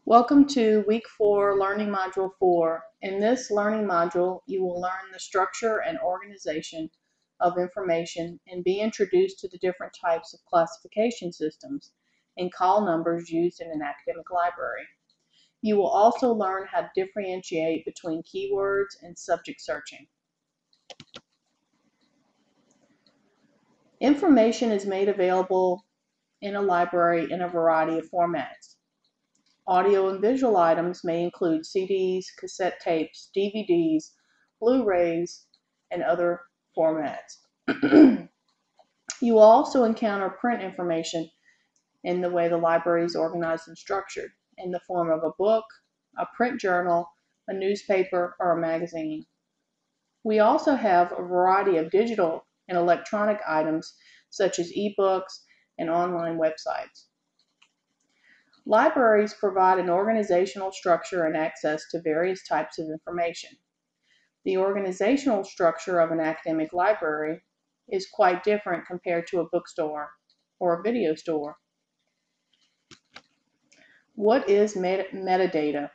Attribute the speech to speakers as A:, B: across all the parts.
A: Welcome to Week 4, Learning Module 4. In this learning module, you will learn the structure and organization of information and be introduced to the different types of classification systems and call numbers used in an academic library. You will also learn how to differentiate between keywords and subject searching. Information is made available in a library in a variety of formats. Audio and visual items may include CDs, cassette tapes, DVDs, Blu-rays, and other formats. You will also encounter print information in the way the library is organized and structured, in the form of a book, a print journal, a newspaper, or a magazine. We also have a variety of digital and electronic items such as ebooks and online websites. Libraries provide an organizational structure and access to various types of information. The organizational structure of an academic library is quite different compared to a bookstore or a video store. What is metadata?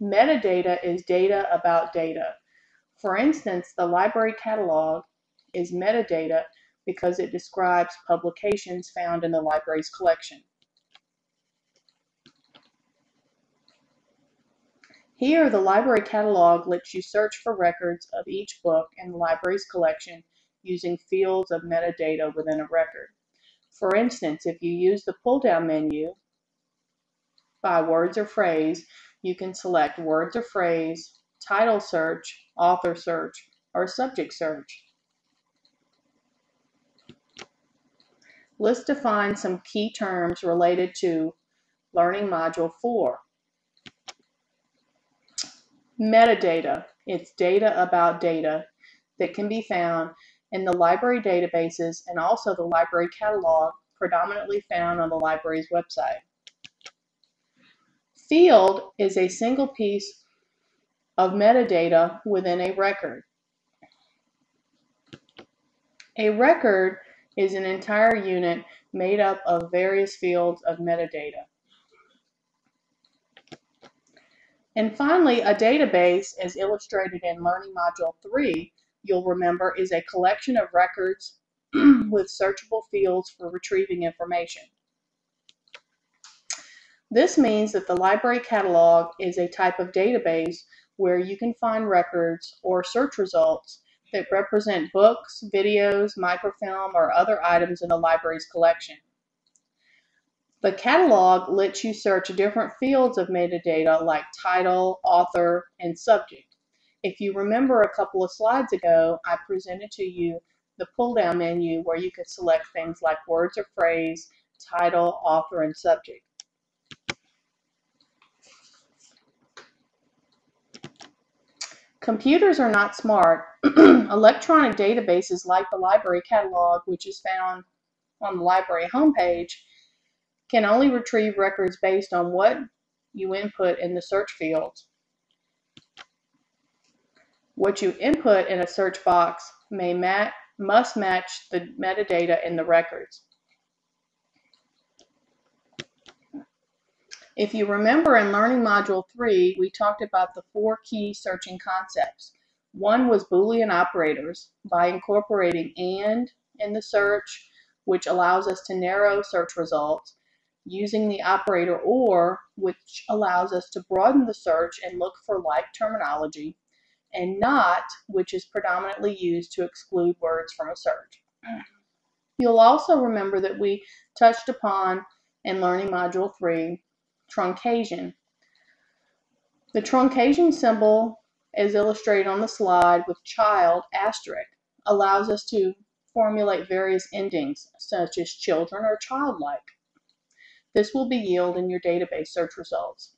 A: Metadata is data about data. For instance, the library catalog is metadata because it describes publications found in the library's collection. Here, the library catalog lets you search for records of each book in the library's collection using fields of metadata within a record. For instance, if you use the pull-down menu by words or phrase, you can select words or phrase, title search, author search, or subject search. Let's define some key terms related to Learning Module 4. Metadata. It's data about data that can be found in the library databases and also the library catalog, predominantly found on the library's website. Field is a single piece of metadata within a record. A record is an entire unit made up of various fields of metadata. And finally, a database, as illustrated in Learning Module 3, you'll remember, is a collection of records with searchable fields for retrieving information. This means that the library catalog is a type of database where you can find records or search results that represent books, videos, microfilm, or other items in the library's collection. The catalog lets you search different fields of metadata like title, author, and subject. If you remember a couple of slides ago, I presented to you the pull-down menu where you could select things like words or phrase, title, author, and subject. Computers are not smart. Electronic databases like the library catalog, which is found on the library homepage, can only retrieve records based on what you input in the search fields. What you input in a search box must match the metadata in the records. If you remember in Learning Module 3, we talked about the 4 key searching concepts. One was Boolean operators by incorporating AND in the search, which allows us to narrow search results, using the operator OR, which allows us to broaden the search and look for like terminology, and NOT, which is predominantly used to exclude words from a search. You'll also remember that we touched upon in Learning Module 3 truncation. The truncation symbol, as illustrated on the slide with child asterisk, allows us to formulate various endings such as children or childlike. This will be yielded in your database search results.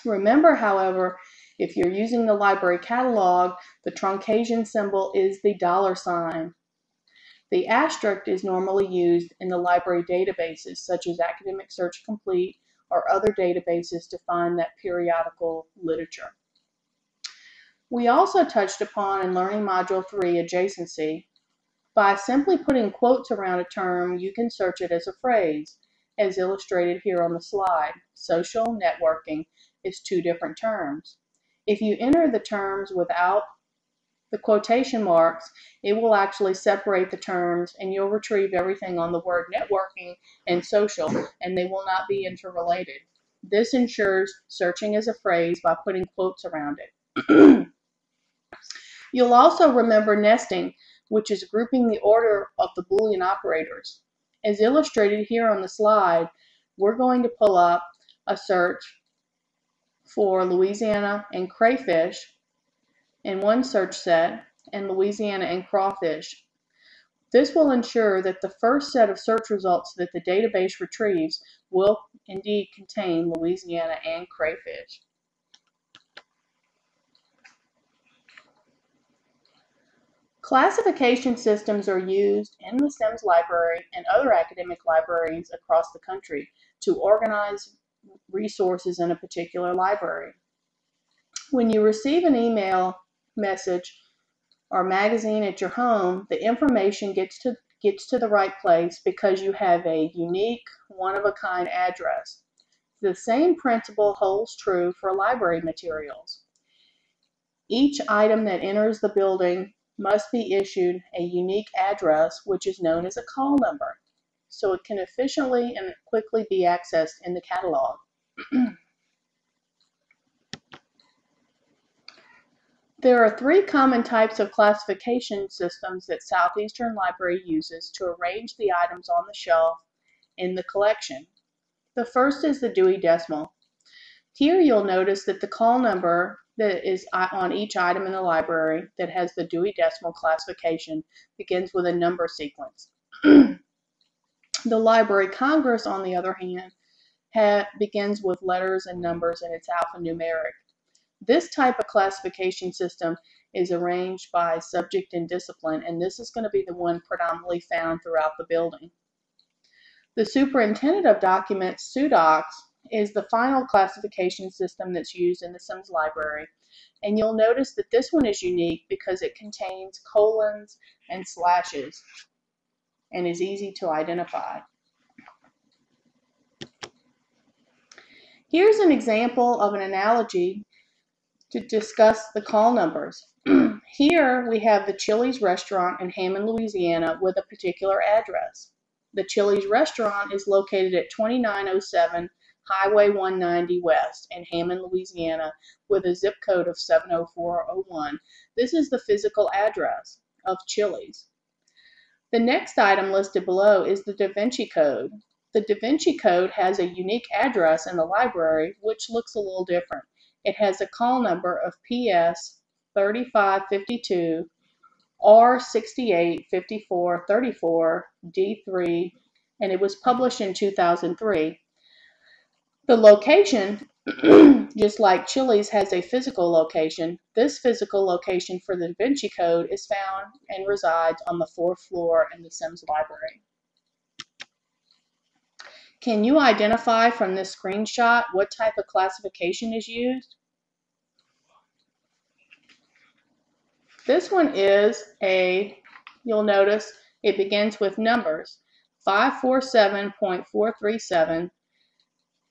A: Remember, however, if you're using the library catalog, the truncation symbol is the $sign. The asterisk is normally used in the library databases such as Academic Search Complete or other databases to find that periodical literature. We also touched upon in Learning Module 3 adjacency. By simply putting quotes around a term, you can search it as a phrase. as illustrated here on the slide. Social networking is two different terms. If you enter the terms without the quotation marks, it will actually separate the terms and you'll retrieve everything on the word networking and social, and they will not be interrelated. This ensures searching as a phrase by putting quotes around it. You'll also remember nesting, which is grouping the order of the Boolean operators. As illustrated here on the slide, we're going to pull up a search for Louisiana and crayfish in one search set and Louisiana and crawfish. This will ensure that the first set of search results that the database retrieves will indeed contain Louisiana and crayfish. Classification systems are used in the SIMS library and other academic libraries across the country to organize resources in a particular library. When you receive an email message or magazine at your home, the information gets to the right place because you have a unique, one-of-a-kind address. The same principle holds true for library materials. Each item that enters the building must be issued a unique address, which is known as a call number, so it can efficiently and quickly be accessed in the catalog. There are three common types of classification systems that Southeastern Library uses to arrange the items on the shelf in the collection. The first is the Dewey Decimal. Here you'll notice that the call number that is on each item in the library that has the Dewey Decimal classification begins with a number sequence. The Library Congress, on the other hand, begins with letters and numbers and it's alphanumeric. This type of classification system is arranged by subject and discipline, and this is going to be the one predominantly found throughout the building. The Superintendent of Documents, SUDOCS, is the final classification system that's used in the SIMS library, and you'll notice that this one is unique because it contains colons and slashes and is easy to identify. Here's an example of an analogy to discuss the call numbers. Here we have the Chili's restaurant in Hammond, Louisiana with a particular address. The Chili's restaurant is located at 2907 Highway 190 West in Hammond, Louisiana with a zip code of 70401. This is the physical address of Chili's. The next item listed below is the Da Vinci Code. The Da Vinci Code has a unique address in the library which looks a little different. It has a call number of PS 3552 R685434 D3, and it was published in 2003. The location, just like Chili's has a physical location, this physical location for the Da Vinci Code is found and resides on the 4th floor in the SIMS library. Can you identify from this screenshot what type of classification is used? This one is you'll notice it begins with numbers. 547.437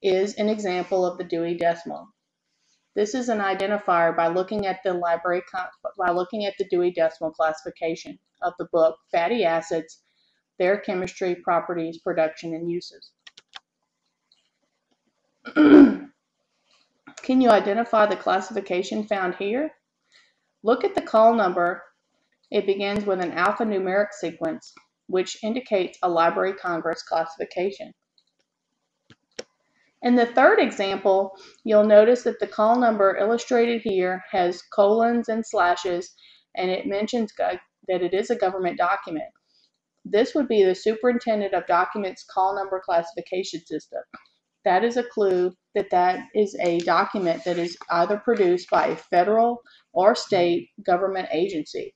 A: is an example of the Dewey Decimal. This is an identifier by looking at the Dewey Decimal classification of the book Fatty Acids, Their Chemistry, Properties, Production, and Uses. Can you identify the classification found here? Look at the call number. It begins with an alphanumeric sequence, which indicates a Library Congress classification. In the third example, you'll notice that the call number illustrated here has colons and slashes, and it mentions that it is a government document. This would be the Superintendent of Documents call number classification system. That is a clue that that is a document that is either produced by a federal or state government agency.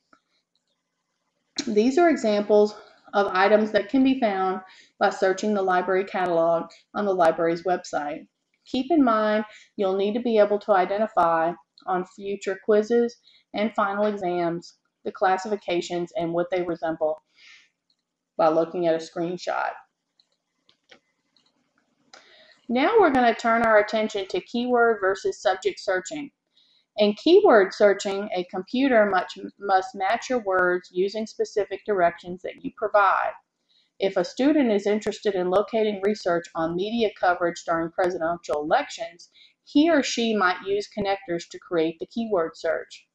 A: These are examples of items that can be found by searching the library catalog on the library's website. Keep in mind, you'll need to be able to identify on future quizzes and final exams the classifications and what they resemble by looking at a screenshot. Now we're going to turn our attention to keyword versus subject searching. In keyword searching, a computer must match your words using specific directions that you provide. If a student is interested in locating research on media coverage during presidential elections, he or she might use connectors to create the keyword search.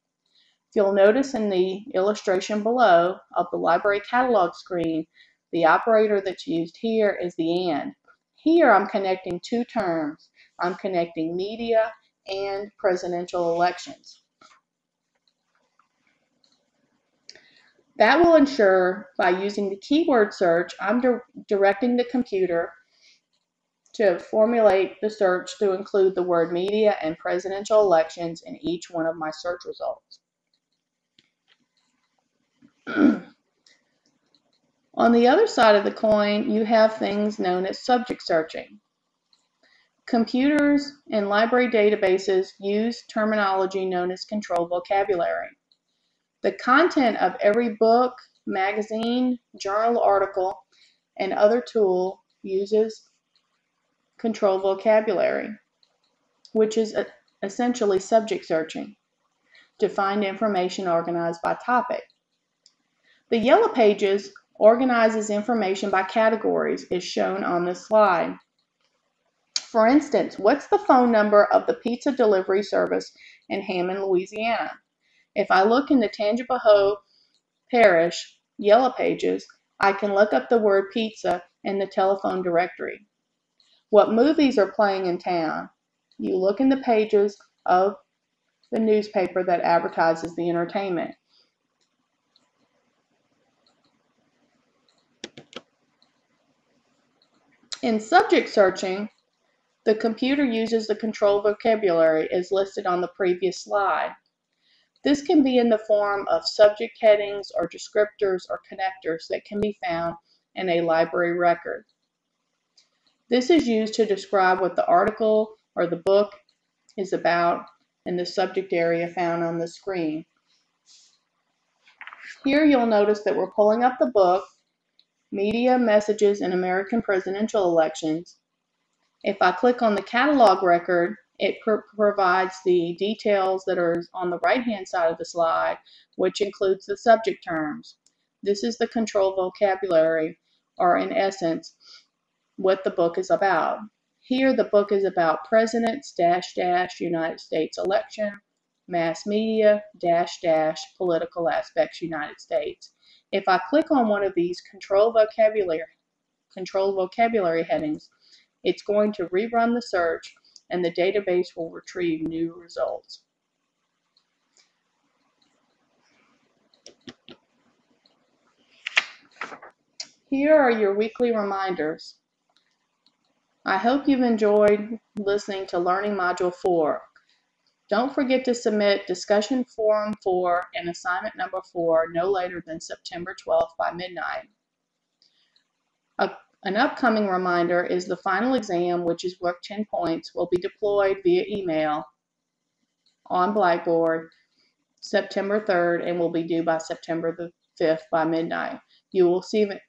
A: If you'll notice in the illustration below of the library catalog screen, the operator that's used here is the AND. Here I'm connecting two terms. I'm connecting media and presidential elections. That will ensure by using the keyword search, I'm directing the computer to formulate the search to include the word media and presidential elections in each one of my search results. On the other side of the coin, you have things known as subject searching. Computers and library databases use terminology known as control vocabulary. The content of every book, magazine, journal article, and other tool uses control vocabulary, which is essentially subject searching, to find information organized by topic. The Yellow Pages organizes information by categories, as shown on this slide. For instance, what's the phone number of the pizza delivery service in Hammond, Louisiana? If I look in the Tangipahoa Parish Yellow Pages, I can look up the word pizza in the telephone directory. What movies are playing in town? You look in the pages of the newspaper that advertises the entertainment. In subject searching, the computer uses the control vocabulary as listed on the previous slide. This can be in the form of subject headings or descriptors or connectors that can be found in a library record. This is used to describe what the article or the book is about in the subject area found on the screen. Here you'll notice that we're pulling up the book, Media, Messages in American Presidential Elections. If I click on the catalog record, it provides the details that are on the right-hand side of the slide, which includes the subject terms. This is the control vocabulary, or in essence, what the book is about. Here, the book is about presidents, United States election, mass media, political aspects, United States. If I click on one of these control vocabulary headings, it's going to rerun the search and the database will retrieve new results. Here are your weekly reminders. I hope you've enjoyed listening to Learning Module 4. Don't forget to submit Discussion Forum 4 and Assignment Number 4 no later than September 12th by midnight. An upcoming reminder is the final exam, which is worth 10 points, will be deployed via email on Blackboard September 3rd and will be due by September the 5th by midnight. You will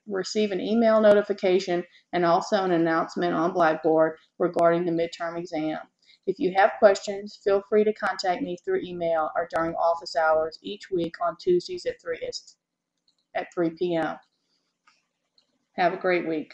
A: receive an email notification and also an announcement on Blackboard regarding the midterm exam. If you have questions, feel free to contact me through email or during office hours each week on Tuesdays at 3 p.m. Have a great week.